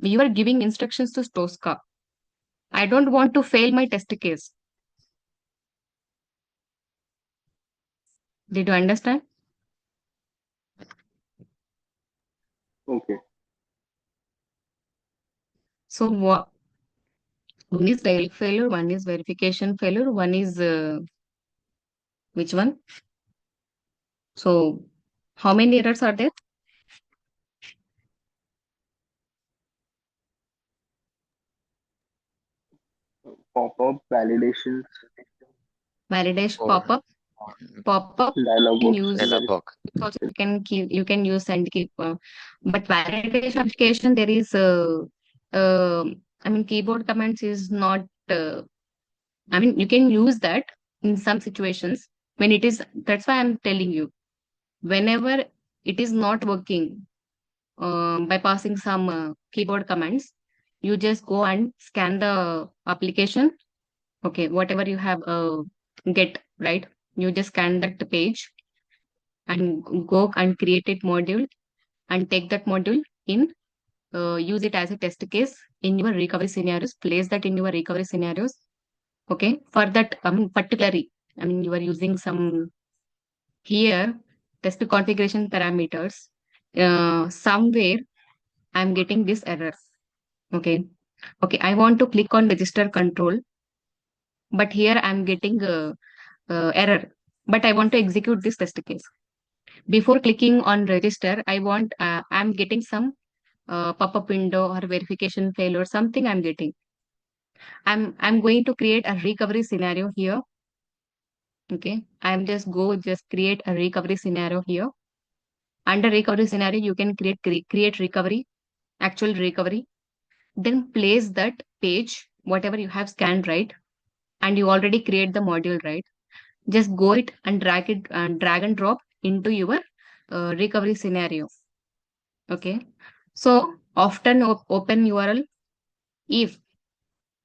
You are giving instructions to TOSCA. I don't want to fail my test case. Did you understand? Okay. So one is dialog failure, one is verification failure, one is which one? So how many errors are there? Pop-up validations, Validation Or pop-up dialog you can box, use. dialog box. Also you can use and keep. But validation application there is keyboard commands is not. You can use that in some situations when it is. That's why I'm telling you. Whenever it is not working by passing some keyboard commands, you just go and scan the application. Okay, whatever you have get, right? You just scan that page and go and create it module and take that module in, use it as a test case in your recovery scenarios, place that in your recovery scenarios. Okay, for that, particularly, you are using some here test configuration parameters. Somewhere I'm getting this error. Okay, okay, I want to click on register control, but here I'm getting error. But I want to execute this test case. Before clicking on register, I'm getting some pop-up window or verification failure, something I'm getting. I'm going to create a recovery scenario here. Okay, just create a recovery scenario here. Under recovery scenario, you can create recovery, actual recovery. Then place that page, whatever you have scanned, right? And you already create the module, right? Just go it and drag and drop into your recovery scenario. Okay. So often open URL. If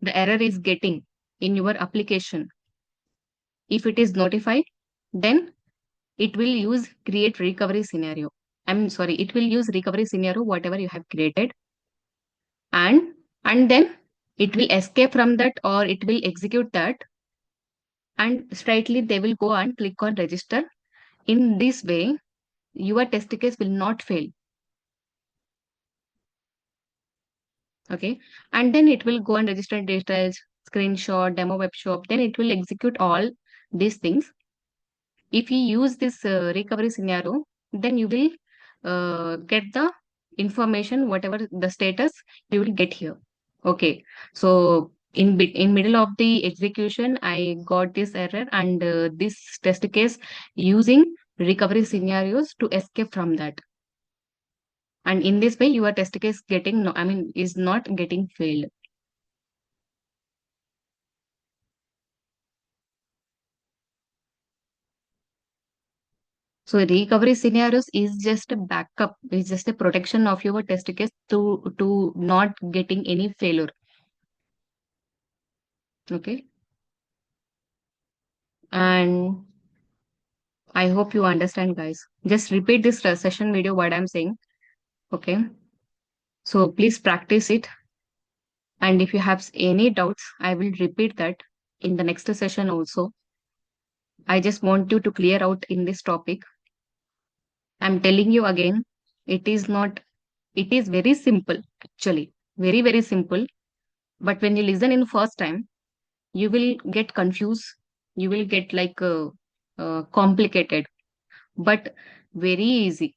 the error is getting in your application, if it is notified, then it will use create recovery scenario. I'm sorry, it will use recovery scenario, whatever you have created, and then it will escape from that or it will execute that, and straightly they will go and click on register. In this way, your test case will not fail. Okay, and then it will go and register details, screenshot, demo web shop, then it will execute all these things. If you use this recovery scenario, then you will get the information, whatever the status you will get here. Okay, so in middle of the execution, I got this error and this test case using recovery scenarios to escape from that. And in this way, your test case getting no, is not getting failed. So recovery scenarios is just a backup, is just a protection of your test case to not getting any failure. Okay. And I hope you understand, guys. Just repeat this session video what I'm saying. Okay. So please practice it. And if you have any doubts, I will repeat that in the next session also. I just want you to clear out in this topic. I'm telling you again, it is not, it is very simple, actually. Very, very simple. But when you listen in first time, you will get confused. You will get like complicated, but very easy.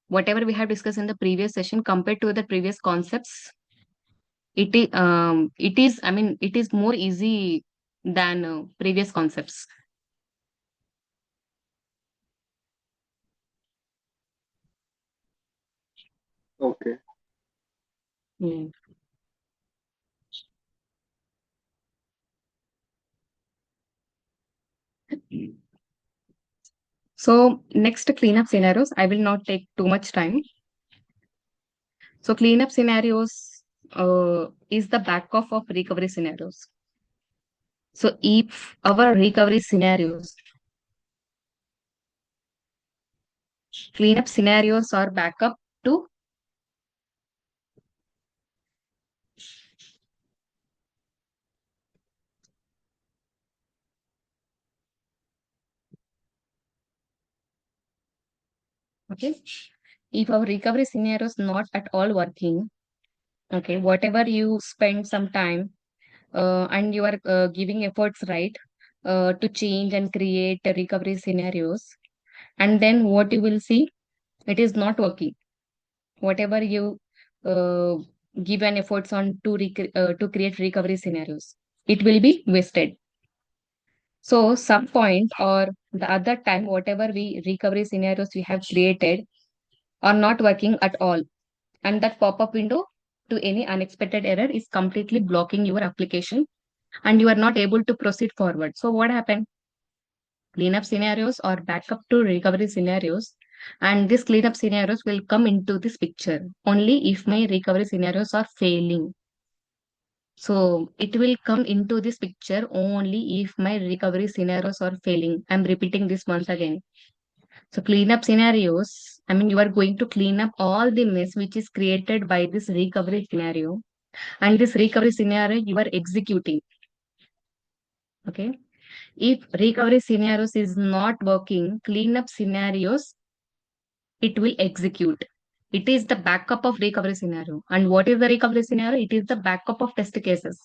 Whatever we have discussed in the previous session compared to the previous concepts, it is more easy than previous concepts. Okay. Mm. So next cleanup scenarios, I will not take too much time. So cleanup scenarios is the backup of recovery scenarios. So if our recovery scenarios, cleanup scenarios are backup to, okay, if our recovery scenario is not at all working, okay, whatever you spend some time and you are giving efforts, right, to change and create recovery scenarios, and then what you will see, it is not working. Whatever you uh, give an efforts on to create recovery scenarios, it will be wasted. So some point or the other time, whatever we recovery scenarios we have created are not working at all, and that pop-up window to any unexpected error is completely blocking your application and you are not able to proceed forward. So what happened? Cleanup scenarios or backup to recovery scenarios And these cleanup scenarios will come into this picture only if my recovery scenarios are failing. So it will come into this picture only if my recovery scenarios are failing. I'm repeating this once again. So cleanup scenarios, I mean, you are going to clean up all the mess which is created by this recovery scenario. And this recovery scenario you are executing. Okay. If recovery scenarios is not working, cleanup scenarios, it will execute. It is the backup of recovery scenario. And what is the recovery scenario? It is the backup of test cases.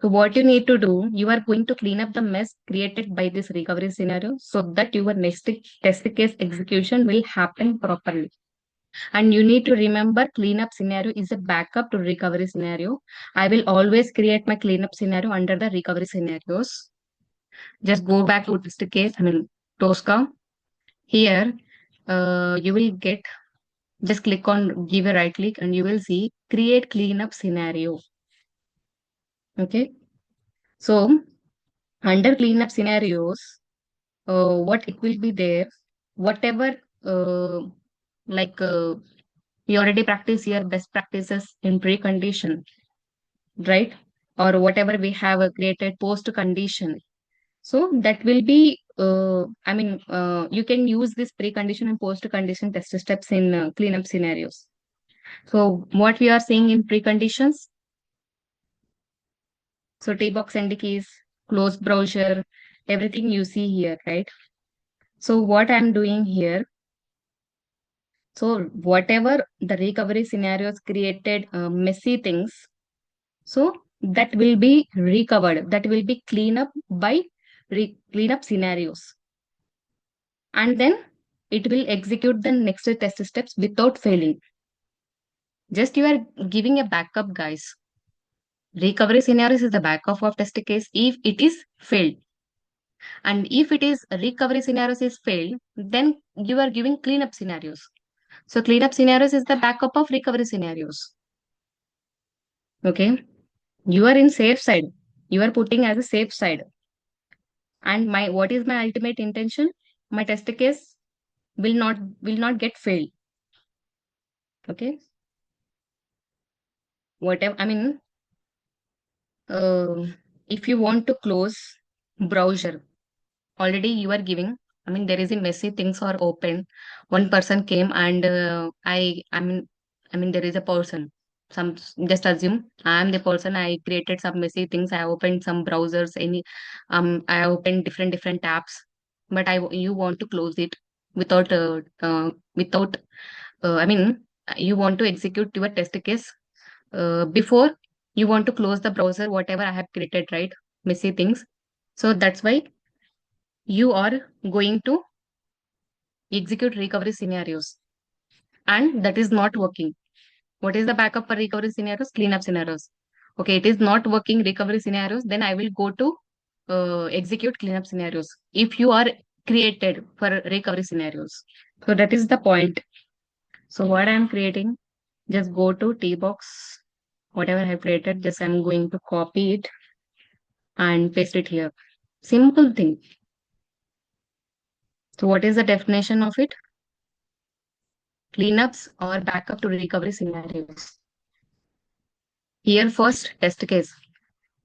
So what you need to do, you are going to clean up the mess created by this recovery scenario so that your next test case execution will happen properly. And you need to remember cleanup scenario is a backup to recovery scenario. I will always create my cleanup scenario under the recovery scenarios. Just go back to test case, I mean TOSCA. Here, you will get, just click on, give a right click and you will see create cleanup scenario. Okay. So under cleanup scenarios, what it will be there, whatever, uh, like we already practice here best practices in precondition, right? Or whatever we have created post condition. So that will be, you can use this precondition and post condition test steps in cleanup scenarios. So what we are seeing in preconditions, so tbox and keys, close browser, everything you see here, right? So what I'm doing here, so whatever the recovery scenarios created messy things, so that will be recovered, that will be cleaned up by cleanup scenarios. And then it will execute the next test steps without failing. Just you are giving a backup, guys. Recovery scenarios is the backup of test case if it is failed. And if it is recovery scenarios is failed, then you are giving cleanup scenarios. So cleanup scenarios is the backup of recovery scenarios. Okay. You are in safe side. You are putting as a safe side. And my what is my ultimate intention? My test case will not get failed. Okay. Whatever, uh, if you want to close browser, already you are giving, there is a messy things are open. One person came and there is a person, some, just assume I am the person, I created some messy things, I opened some browsers, I opened different tabs, but you want to close it without without you want to execute your test case before you want to close the browser whatever I have created, right? Messy things. So that's why you are going to execute recovery scenarios, and that is not working. What is the backup for recovery scenarios? Cleanup scenarios. Okay, it is not working recovery scenarios, then I will go to execute cleanup scenarios if you are created for recovery scenarios. So that is the point. So what I am creating, just go to tbox, whatever I have created, just I'm going to copy it and paste it here. Simple thing. So what is the definition of it? Cleanups or backup to recovery scenarios. Here first test case.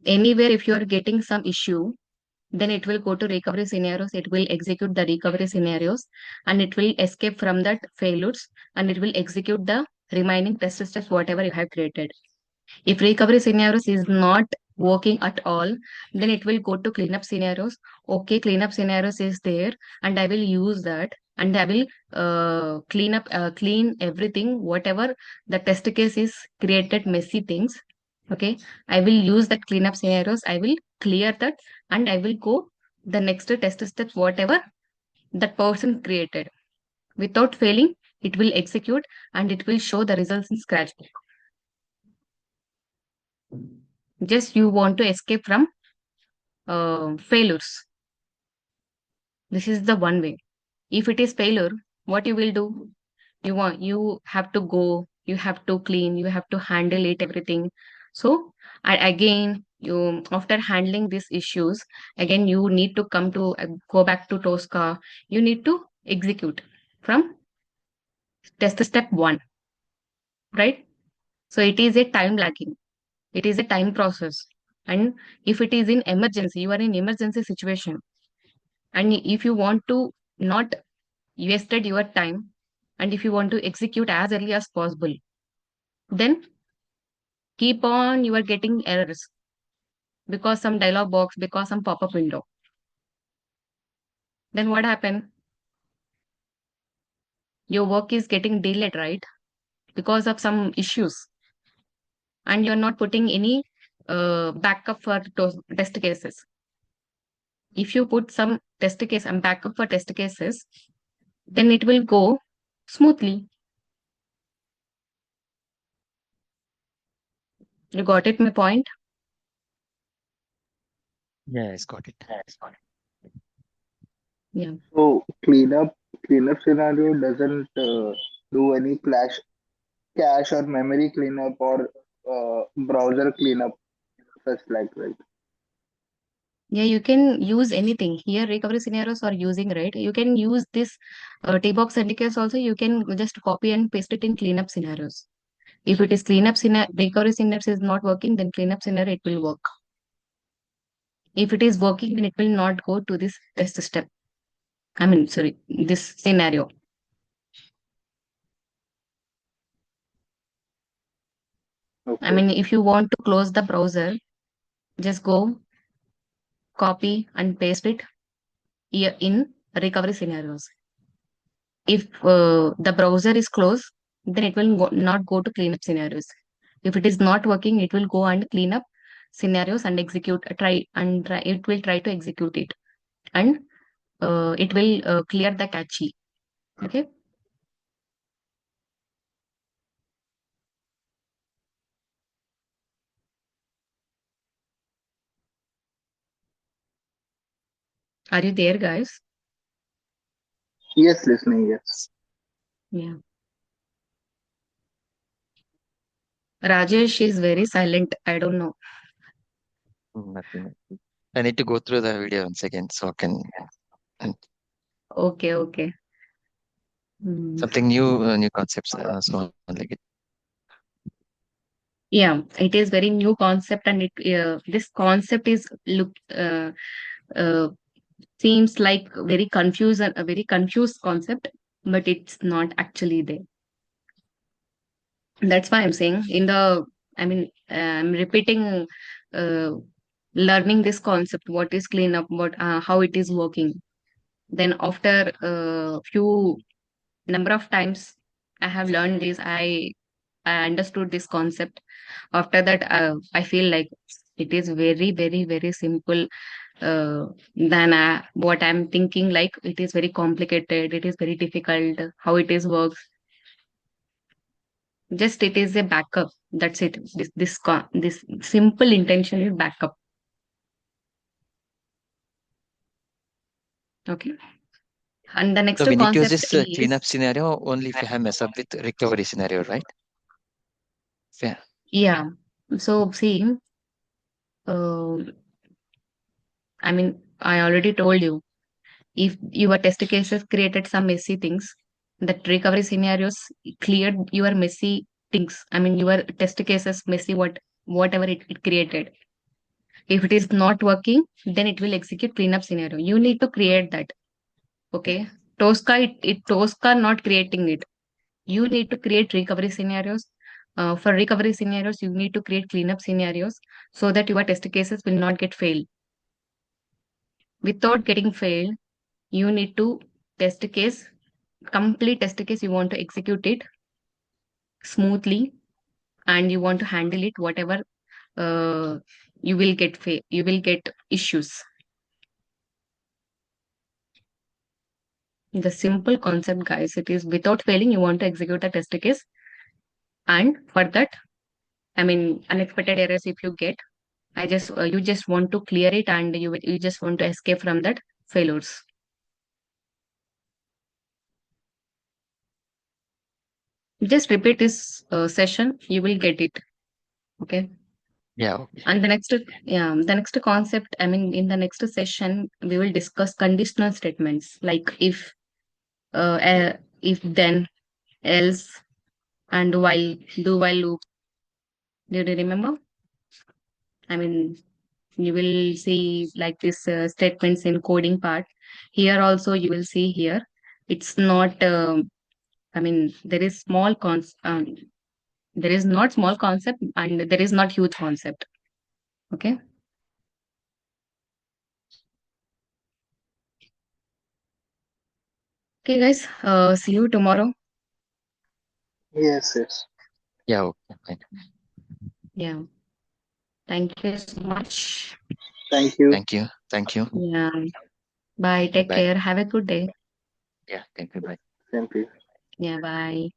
Anywhere if you are getting some issue, then it will go to recovery scenarios, it will execute the recovery scenarios, and it will escape from that failures, and it will execute the remaining test steps whatever you have created. If recovery scenarios is not working at all, then it will go to cleanup scenarios. Okay, cleanup scenarios is there, and I will use that, and I will clean everything, whatever the test case is created messy things. Okay, I will use that cleanup scenarios. I will clear that, and I will go the next test steps, whatever that person created. Without failing, it will execute and it will show the results in Scratchbook. Just you want to escape from failures. This is the one way. If it is failure, what you will do? You have to go, you have to clean, you have to handle it, everything. So again, you after handling these issues, again you need to come to go back to TOSCA. You need to execute. from test step 1, right? So it is a time lagging. It is a time process. And if it is in emergency, you are in emergency situation. And if you want to not wasted your time, and if you want to execute as early as possible, then keep on you are getting errors because some dialog box, because some pop-up window. Then what happened? Your work is getting delayed, right? Because of some issues, and you're not putting any backup for test cases. If you put some test case and backup for test cases, then it will go smoothly. You got it, my point? Yes, got it. Yeah. So cleanup scenario doesn't do any cache or memory cleanup or browser cleanup such like, right? Yeah, you can use anything. Here, recovery scenarios are using, right? You can use this T-box syndicates also. You can just copy and paste it in cleanup scenarios. If it is cleanup scenario, recovery scenarios is not working, then cleanup scenario, it will work. If it is working, then it will not go to this test step. I mean, sorry, this scenario. I Okay. mean, if you want to close the browser, just go copy and paste it here in recovery scenarios. If the browser is closed, then it will not go to cleanup scenarios. If it is not working, it will go and clean up scenarios and execute, it will try to execute it, and it will clear the cache. Okay. Are you there, guys? Yes, listening. Yes. Yeah. Rajesh is very silent. I don't know. Nothing. I need to go through the video once again so I can and Okay, okay. Hmm. something new concepts. So on like it. Yeah, it is very new concept, and this concept is uh, seems like very confused and a very confused concept, but it's not actually there. That's why I'm saying I mean, I'm repeating, uh, learning this concept, what is cleanup, how it is working. Then after a few number of times I have learned this, I understood this concept. After that, I feel like it is very, very, very simple than what I'm thinking. Like it is very complicated, it is very difficult. How it is works? Just it is a backup. That's it. This simple intention is backup. Okay. And the next So we need to use concept this is, cleanup scenario only if you have mess up with recovery scenario, right? Yeah. yeah. So see, uh, I mean, I already told you, if your test cases created some messy things, that recovery scenarios cleared your messy things. I mean, your test cases messy, whatever it created. If it is not working, then it will execute cleanup scenario. You need to create that. Okay. TOSCA, TOSCA not creating it. You need to create recovery scenarios. For recovery scenarios, you need to create cleanup scenarios so that your test cases will not get failed. Without getting failed, you need to test case, complete test case. You want to execute it smoothly, and you want to handle it whatever you will get issues. The simple concept, guys, it is without failing, you want to execute a test case, and for that, I mean, unexpected errors if you get, you just want to clear it, and you just want to escape from that failures. Just repeat this session, you will get it. Okay. Yeah. Okay. And the next concept, I mean, in the next session, we will discuss conditional statements. Like uh, if then, else, and while, do while loop. Do you remember? I mean, you will see like this statements in coding part. Here also you will see here. It's not. I mean, there is small there is not small concept and there is not huge concept. Okay. Okay, guys. See you tomorrow. Yes, yes. Yeah, okay, fine. Yeah. Thank you so much. Thank you. Thank you. Thank you. Yeah. Bye. Take Bye. care. Have a good day. Yeah, thank you. Bye. Thank you. Yeah. Bye.